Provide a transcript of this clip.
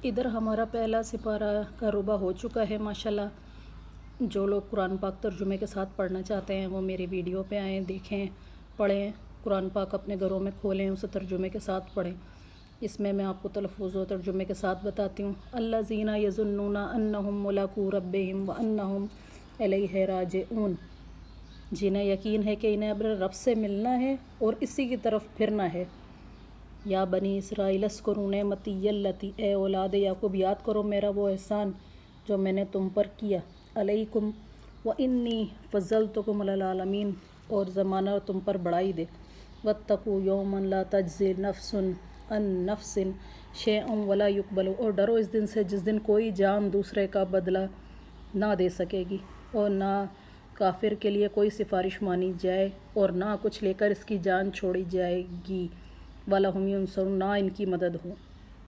ادھر ہمارا پہلا سپارہ کا ربع ہو چکا ہے ماشاءاللہ۔ جو لوگ قرآن پاک ترجمے کے ساتھ پڑھنا چاہتے ہیں وہ میری ویڈیو پہ آئیں، دیکھیں، پڑھیں، قرآن پاک اپنے گھروں میں کھولیں، اسے ترجمے کے ساتھ پڑھیں۔ اس میں آپ کو تلفظ و ترجمے کے ساتھ بتاتی ہوں۔ الذین یظنون انہم ملاقو ربہم وانہم الیہ راجعون، جنہیں یقین ہے کہ انہیں اپنے رب سے ملنا ہے اور اسی کی طرف پھرنا ہے۔ یا بنی اسرائیل اذکروا نعمتی التی، اے اولاد یعقوب یاد کرو میرا وہ احسان جو میں نے تم پر کیا، علیکم وانی فضلتکم علی العالمین، اور زمانہ تم پر بڑھائی دے۔ واتقوا یوما لا تجزی نفس عن نفس شیئا ولا یقبل، اور ڈرو اس دن سے جس دن کوئی جان دوسرے کا بدلہ نہ دے سکے گی، اور نہ کافر کے لیے کوئی سفارش مانی جائے، اور نہ کچھ لے کر اس کی جان چھوڑی جائے گی، ولا ہم ینصرون، نہ ان کی مدد ہو۔